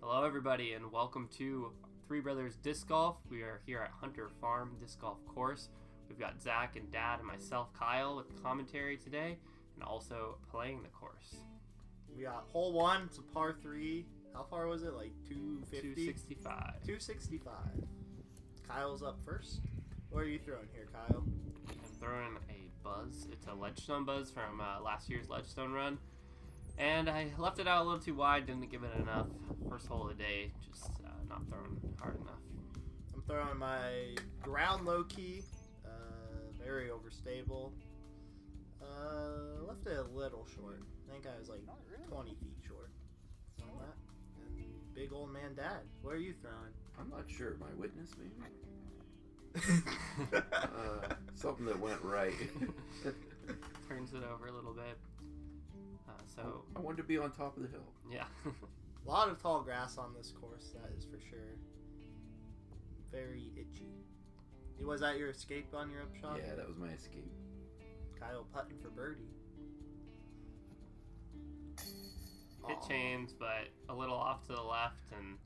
Hello, everybody, and welcome to Three Brothers Disc Golf. We are here at Hunter Farm Disc Golf Course. We've got Zach and Dad and myself, Kyle, with commentary today, and also playing the course. We got hole one. It's a par 3. How far was it? Like 250? 265. 265. Kyle's up first. What are you throwing here, Kyle? I'm throwing a Buzz. It's a Ledgestone Buzz from last year's Ledgestone run. And I left it out a little too wide, didn't give it enough. First hole of the day, just not throwing hard enough. I'm throwing my ground low key, very overstable. Left it a little short. I think I was like 20 feet short on that. And big old man Dad, what are you throwing? I'm not sure. My witness, maybe? Something that went right. Turns it over a little bit. I wanted to be on top of the hill. Yeah. A lot of tall grass on this course, that is for sure. Very itchy. Was that your escape on your upshot? Yeah, that was my escape. Kyle putting for birdie. Hit chains, but a little off to the left, and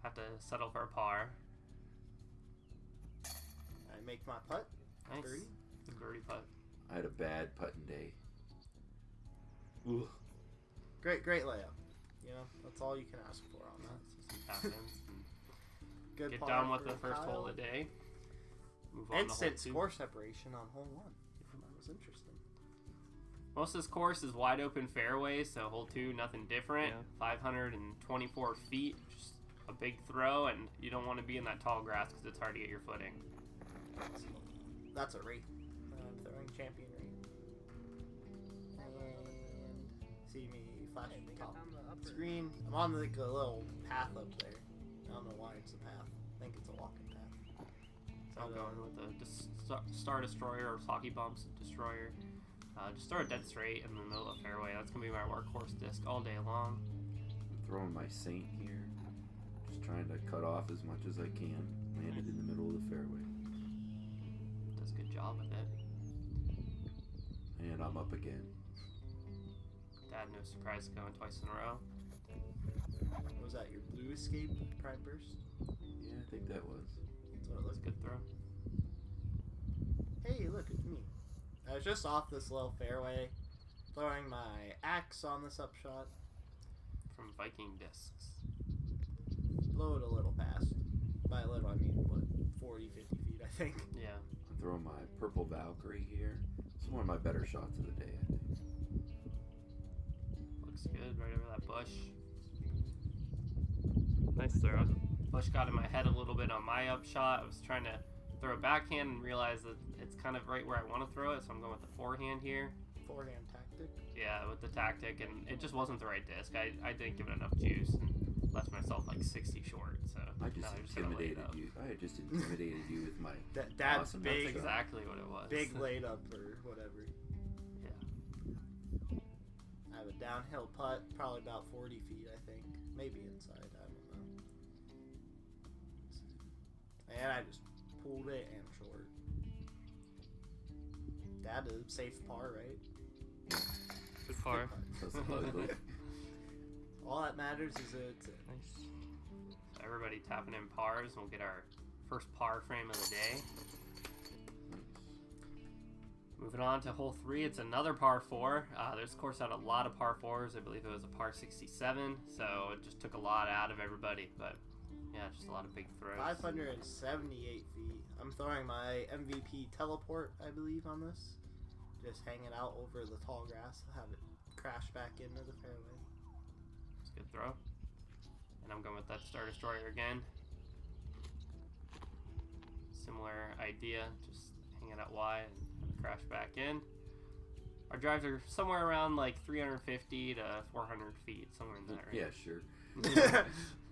have to settle for a par. I make my putt. Nice. Birdie. Birdie putt. I had a bad putting day. Ooh. Great layup. You know, that's all you can ask for on that. So some tap-ins. Good Get par done with for the first Kyle. hole of the day. Move on Instant to hole score separation on hole 1. That was interesting. 2. Most of this course is wide open fairways, so hole 2, nothing different. Yeah. 524 feet, just a big throw, and you don't want to be in that tall grass because it's hard to get your footing. That's a rate. I'm throwing champion rate. And see me flashing the top screen. I'm on like a little path up there. I don't know why it's a path. I think it's a walking path. So I'm going with the Star Destroyer or Hockey Bumps Destroyer. Just throw a dead straight in the middle of the fairway. That's going to be my workhorse disc all day long. I'm throwing my Saint here. Just trying to cut off as much as I can. Landed in the middle of the fairway. Does a good job with it. And I'm up again. Dad, no surprise going twice in a row. What was that, your blue escape prime burst? Yeah, I think that was. That's what it That's looks a good throw. Hey, look, it's me. I was just off this little fairway, throwing my axe on this upshot. From Viking Discs. Blow it a little past. By a little, I mean, what, 40, 50 feet, I think. Yeah. I'm throwing my Purple Valkyrie here. It's one of my better shots of the day, I think. Looks good right over that bush. Nice throw. Bush got in my head a little bit on my upshot. I was trying to throw a backhand and realized that it's kind of right where I want to throw it, so I'm going with the forehand here. Forehand tactic. Yeah, with the tactic, and it just wasn't the right disc. I didn't give it enough juice and left myself like 60 short. So I just intimidated you. I just intimidated you with my That's awesome big. That's exactly what it was. Big laid up or whatever. Yeah. I have a downhill putt, probably about 40 feet, I think. Maybe inside, I don't know. And I just pulled it and short. That is a safe par, right? Good par. That's ugly. All that matters is that it's in. Nice. So everybody tapping in pars, and we'll get our first par frame of the day. Moving on to hole 3, it's another par 4. This course had a lot of par 4s. I believe it was a par 67, so it just took a lot out of everybody. But yeah, just a lot of big throws. 578 feet. I'm throwing my MVP teleport, I believe, on this. Just hanging out over the tall grass. Have it crash back into the fairway. It's a good throw. And I'm going with that Star Destroyer again. Similar idea, just hanging out wide and have it crash back in. Our drives are somewhere around like 350 to 400 feet, somewhere in that range. Yeah, sure.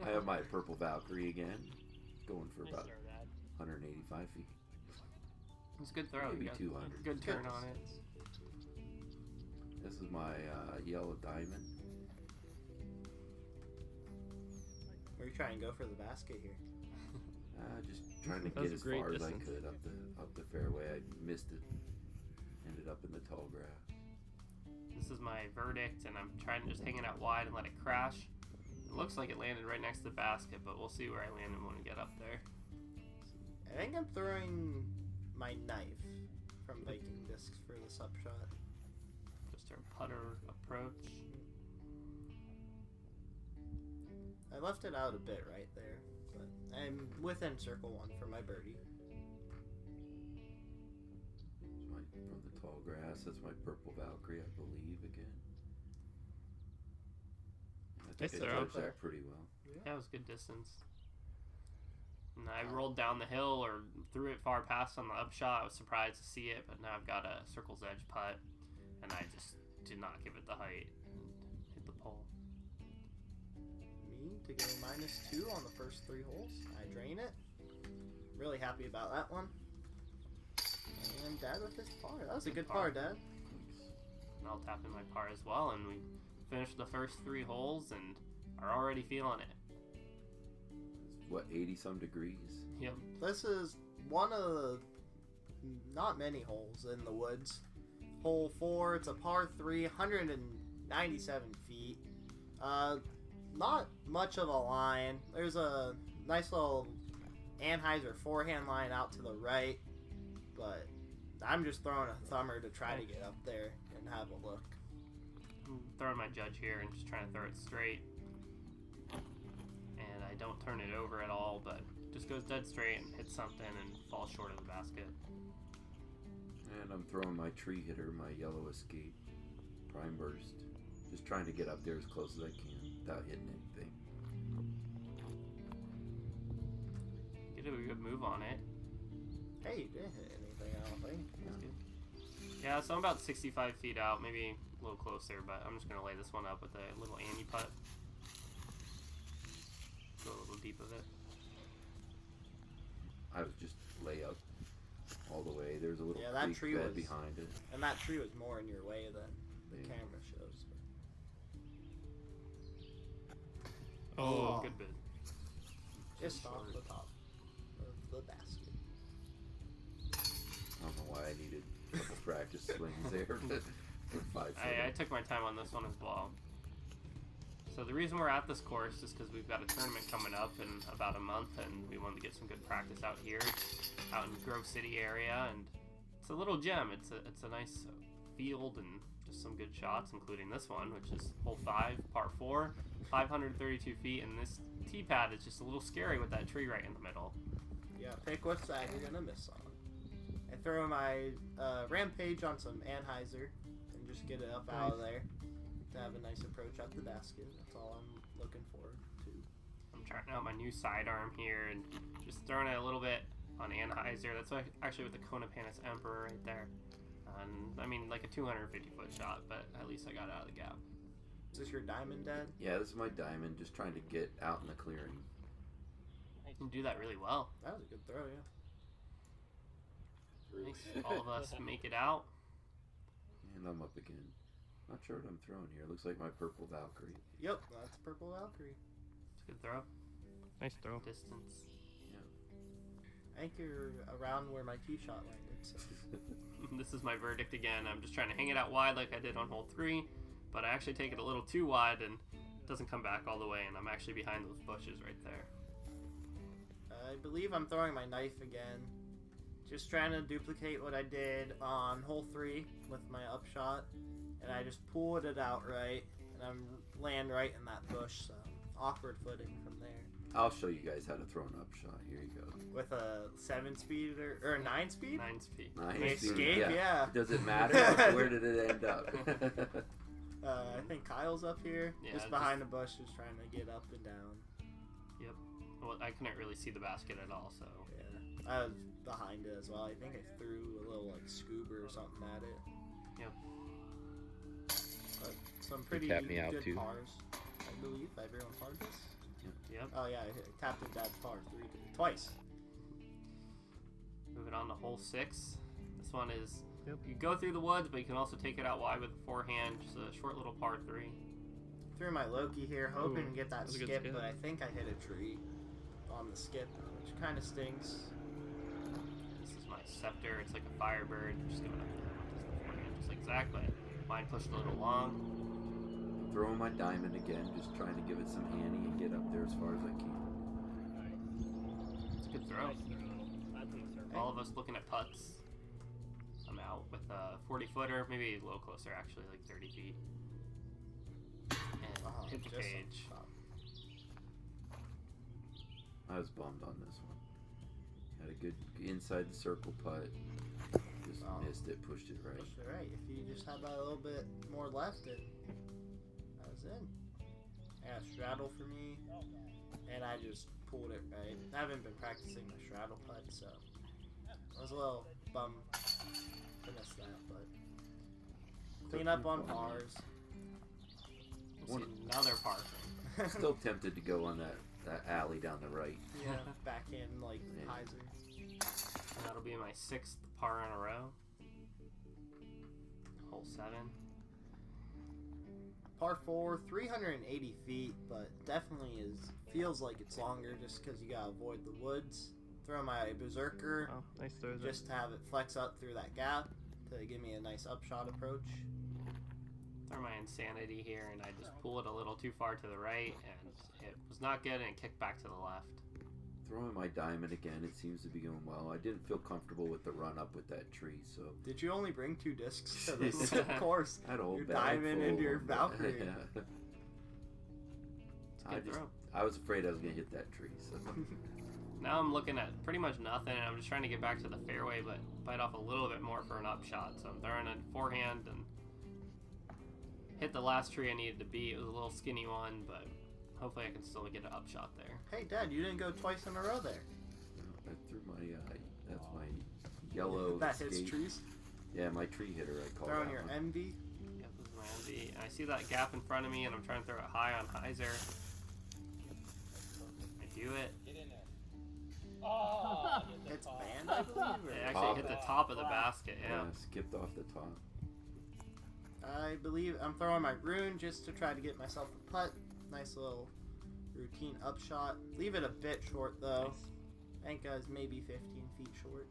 I have my Purple Valkyrie again, going for about 185 feet. It's a good throw. Maybe You got 200. Good turn on it. This is my Yellow Diamond. Where are you trying to go for the basket here? Just trying to get as far as I could up the fairway. I missed it. Ended up in the tall grass. This is my verdict, and I'm trying to just hang it out wide and let it crash. It looks like it landed right next to the basket, but we'll see where I land when we get up there. I think I'm throwing my knife from Viking discs for this upshot. Just our putter approach. I left it out a bit right there, but I'm within circle 1 for my birdie. From the tall grass, that's my purple Valkyrie, I believe, again. I think I judged that pretty well. Yeah, it was good distance. And I rolled down the hill or threw it far past on the upshot. I was surprised to see it, but now I've got a circle's edge putt, and I just did not give it the height and hit the pole. Me to go -2 on the first 3 holes. I drain it. Really happy about that one. And Dad with his par. That was a good par, Dad. And I'll tap in my par as well, and we finished the first 3 holes and are already feeling it. It's, what, 80-some degrees? Yep. This is one of the not many holes in the woods. Hole 4, it's a par 3, 197 feet. Not much of a line. There's a nice little Anheuser forehand line out to the right, but I'm just throwing a thumber to try to get up there and have a look. I'm throwing my judge here and just trying to throw it straight. And I don't turn it over at all, but just goes dead straight and hits something and falls short of the basket. And I'm throwing my tree hitter, my yellow escape, prime burst. Just trying to get up there as close as I can without hitting anything. Get a good move on it. Hey, you didn't hit anything, I don't think. That's good. Yeah, so I'm about 65 feet out, maybe a little closer, but I'm just going to lay this one up with a little Annie putt. Go a little deep of it. I was just lay up all the way. There's a little that tree bed was behind it. And that tree was more in your way than the camera shows. Oh, good bid. Just off the top of the basket. I don't know why I needed a couple practice swings there. For 5 I took my time on this one as well. So the reason we're at this course is because we've got a tournament coming up in about a month, and we wanted to get some good practice out here, out in Grove City area, and it's a little gem. It's a nice field and just some good shots, including this one, which is hole 5, par 4, 532 feet, and this tee pad is just a little scary with that tree right in the middle. Yeah, pick what side you're gonna miss on. I throw my Rampage on some Anheuser and just get it up out of there to have a nice approach up the basket. That's all I'm looking forward to. I'm trying out my new sidearm here and just throwing it a little bit on Anheuser. That's actually with the Kona Panis Emperor right there. And I mean, like a 250-foot shot, but at least I got it out of the gap. Is this your diamond, Dad? Yeah, this is my diamond, just trying to get out in the clearing. You can do that really well. That was a good throw, yeah. Nice. All of us make it out. And I'm up again. Not sure what I'm throwing here. Looks like my purple Valkyrie. Yep, that's purple Valkyrie. It's a good throw. Nice throw. Distance. I think you're around where my tee shot landed. So. This is my verdict again. I'm just trying to hang it out wide like I did on hole 3, but I actually take it a little too wide and it doesn't come back all the way, and I'm actually behind those bushes right there. I believe I'm throwing my knife again. Just trying to duplicate what I did on hole 3 with my upshot, and I just pulled it out right, and I'm land right in that bush, so awkward footing from there. I'll show you guys how to throw an upshot. Here you go. With a 7-speed or a 9-speed? 9-speed. 9-speed. Escape, yeah. Does it matter? Where did it end up? I think Kyle's up here, just behind the bush, just trying to get up and down. Yep. Well, I couldn't really see the basket at all, so. Yeah, I was behind it as well. I think I threw a little like scuba or something at it. Yep. But some pretty tapped me out good too. pars, I believe. Everyone parred this? Yep. Oh yeah, I tapped at that par twice. Moving on to hole 6. This one is, you go through the woods, but you can also take it out wide with a forehand. Just a short little par 3. Threw my Loki here, hoping to get that was a good skip, skip. but I think I hit a tree on the skip, which kind of stinks. This is my scepter. It's like a Firebird. Just going up there with the forehand, just like Zach, but mine pushed a little long. throwing my diamond again, just trying to give it some handy and get up there as far as I can. It's a good throw. All of us looking at putts. I'm out with a 40-footer, maybe a little closer actually, like 30 feet. And hit the just cage. I was bummed on this one. Had a good inside the circle putt. Just missed it, pushed it right. Pushed it right. If you just had that a little bit more left, I was in. Yeah, straddle for me, and I just pulled it right. I haven't been practicing my straddle putt, so I was a little bummed to miss that, but clean up on pars. We'll see another par thing. Still tempted to go on that alley down the right. Yeah, backhand like hyzer. And that'll be my 6th par in a row. Hole 7. Par 4, 380 feet, but definitely feels like it's longer just because you gotta avoid the woods. Throw my berserker, Oh, nice throw there. just to have it flex up through that gap to give me a nice upshot approach. Throw my insanity here, and I just pull it a little too far to the right, and it was not good, and it kicked back to the left. Throwing my diamond again, it seems to be going well. I didn't feel comfortable with the run up with that tree, so. Did you only bring 2 discs to this course? I had a whole Your bag diamond full into your of them. Valkyrie. Yeah. It's a good throw. I was afraid I was gonna hit that tree. So. Now I'm looking at pretty much nothing, and I'm just trying to get back to the fairway, but bite off a little bit more for an upshot. So I'm throwing a forehand and hit the last tree I needed to beat. It was a little skinny one, but hopefully I can still get an upshot there. Hey, Dad, you didn't go twice in a row there. I threw my that's my yellow. That escape. hits trees. Yeah, my tree hitter. I call Throwing that your one. envy. Yep, this is my MV. And I see that gap in front of me, and I'm trying to throw it high on hyzer. I do it. It's banned, I believe. It Or? actually hit the top of the basket, yeah. Skipped off the top. I believe I'm throwing my rune just to try to get myself a putt. Nice little routine upshot. Leave it a bit short though. I think I was maybe 15 feet short.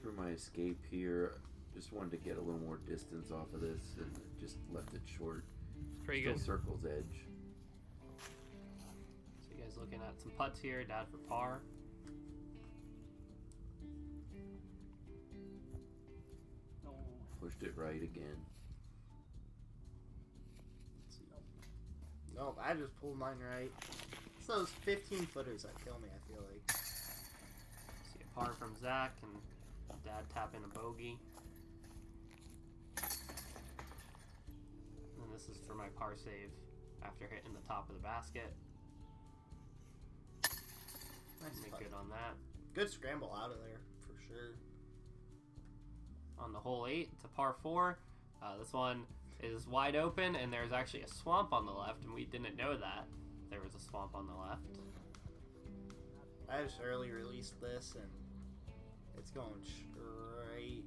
Threw my escape here. Just wanted to get a little more distance off of this and just left it short. Pretty Still good. circle's edge. So you guys looking at some putts here, Dad for par. Pushed it right again. Let's see. Nope, I just pulled mine right. It's those 15 footers that kill me, I feel like. See a par from Zach, and Dad tapping a bogey. And this is for my par save after hitting the top of the basket. Nice Make putt. good on that. Good scramble out of there, for sure. On the hole 8, it's a par 4. This one is wide open, and there's actually a swamp on the left, and we didn't know that there was a swamp on the left. I just early released this and it's going straight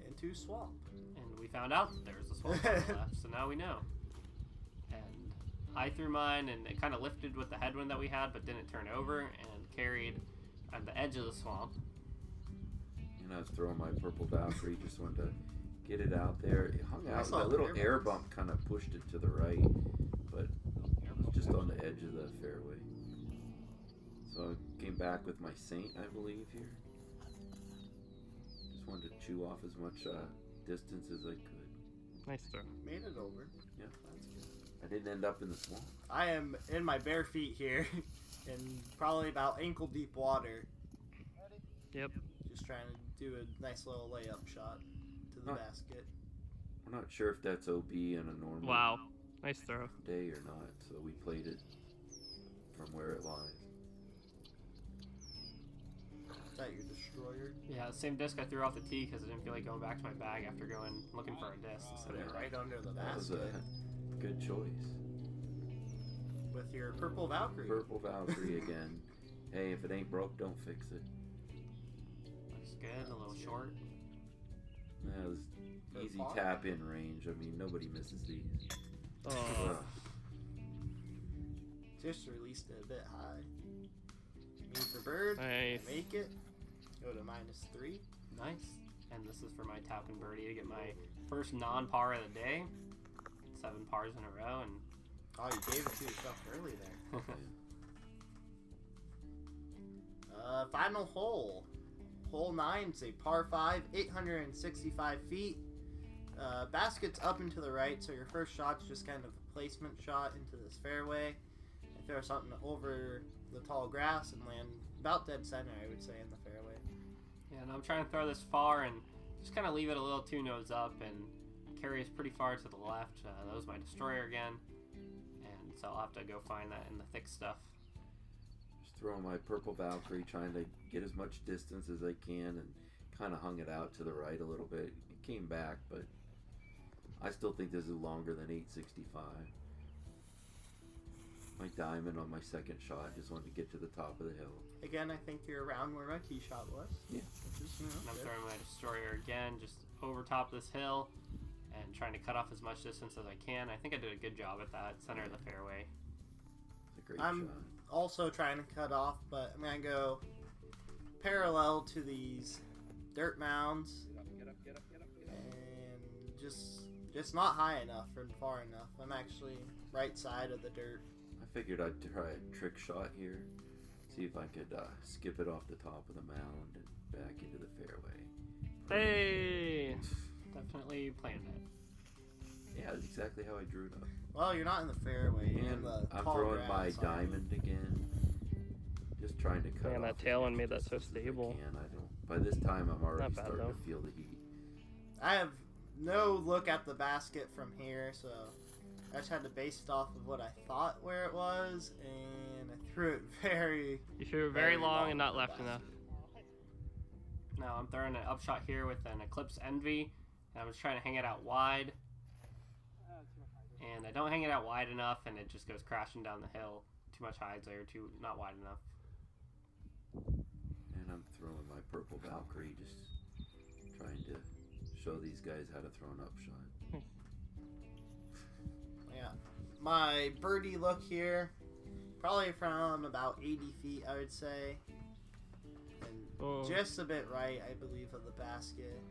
into swamp. And we found out that there was a swamp on the left, so now we know. And I threw mine, and it kind of lifted with the headwind that we had, but didn't turn over, and carried at the edge of the swamp. And I was throwing my purple Valkyrie, just wanted to get it out there. It hung I out. saw That little air air bumps. bump kind of pushed it to the right, but it was just on the edge of the fairway. So I came back with my Saint, I believe, here. Just wanted to chew off as much distance as I could. Nice throw. Made it over. Yeah. That's good. I didn't end up in the swamp. I am in my bare feet here in probably about ankle deep water. Yep. Just trying to do a nice little layup shot to the Huh. basket. We're not sure if that's OB in a normal Wow. Nice throw. day or not, so we played it from where it lies. Is that your destroyer? Yeah, the same disc I threw off the tee because I didn't feel like going back to my bag after going looking for a disc. Put it right under the That was basket a good choice. with your purple Valkyrie. Purple Valkyrie again. Hey, if it ain't broke, don't fix it. Looks good, a little short. That was easy par? tap in range. I mean, nobody misses these. Oh. Just released it a bit high. Me for bird. Nice. Make it. Go to -3. Nice. And this is for my tap and birdie to get my first non-par of the day. 7 pars in a row, and Oh, you gave it to yourself early there. Final hole. Hole 9, it's a par 5, 865 feet. Basket's up and to the right, so your first shot's just kind of a placement shot into this fairway. And throw something over the tall grass and land about dead center, I would say, in the fairway. yeah, and I'm trying to throw this far and just kind of leave it a little 2 nose up and carry us pretty far to the left. That was my destroyer again, and so I'll have to go find that in the thick stuff. Just throwing my purple Valkyrie, trying to get as much distance as I can, and kind of hung it out to the right a little bit. It came back, but I still think this is longer than 865. My diamond on my second shot, just wanted to get to the top of the hill. Again, I think you're around where my tee shot was. Yeah. Which is, And I'm good. throwing my destroyer again, just over top this hill, and trying to cut off as much distance as I can. I think I did a good job at that, center of the fairway. It's a great I'm shot. also trying to cut off, but I'm going to go parallel to these dirt mounds. And just not high enough and far enough. I'm actually right side of the dirt. I figured I'd try a trick shot here. See if I could skip it off the top of the mound and back into the fairway. Hey! Definitely planned it. Yeah, that's exactly how I drew it up. Well, you're not in the fairway. You're in And the I'm tall throwing my grass. diamond again. Just trying to cut Man, off that as tailwind much made that so distance as I stable. can. By this time, I'm already Not bad, starting though. to feel the heat. I have no look at the basket from here, so I just had to base it off of what I thought where it was, and I threw it very... You threw it very long and not left enough. Now I'm throwing an upshot here with an Eclipse Envy, and I was trying to hang it out wide. And I don't hang it out wide enough, and it just goes crashing down the hill. Too much hides there, not wide enough. And I'm throwing my purple Valkyrie, just trying to show these guys how to throw an upshot. Yeah. My birdie look here, probably from about 80 feet, I would say. And Oh. just a bit right, I believe, of the basket.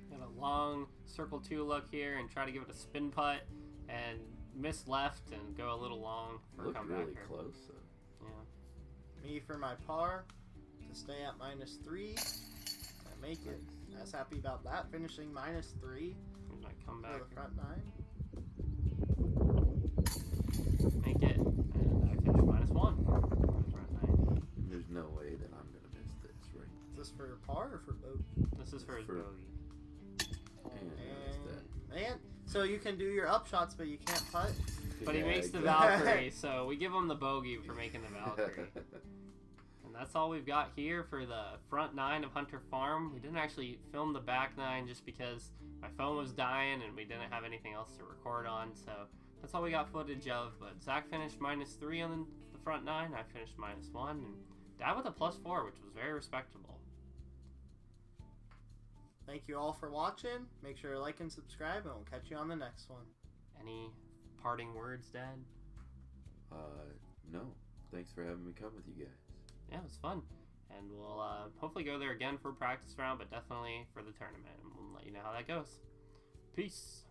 Got a long circle 2 look here, and try to give it a spin putt, and miss left and go a little long for a Looked comeback really here. close. So. Yeah. Me for my par to stay at -3. I make it. I was happy about that, finishing -3 Here's my for comeback. the front 9. Make it, and I finish -1 for the front 9. There's no way that I'm going to miss this, right? Is this for par or for boat? This is for his For- bogey. And there's that. Man, so you can do your upshots, but you can't putt? But he Yeah, makes the exactly. Valkyrie, so we give him the bogey for making the Valkyrie. And that's all we've got here for the front 9 of Hunter Farm. We didn't actually film the back 9 just because my phone was dying and we didn't have anything else to record on. So that's all we got footage of. But Zach finished -3 on the front 9. I finished -1. And Dad with a +4, which was very respectable. Thank you all for watching. Make sure to like and subscribe, and we'll catch you on the next one. Any parting words, Dad? No. Thanks for having me come with you guys. Yeah, it was fun. And we'll hopefully go there again for a practice round, but definitely for the tournament. And we'll let you know how that goes. Peace.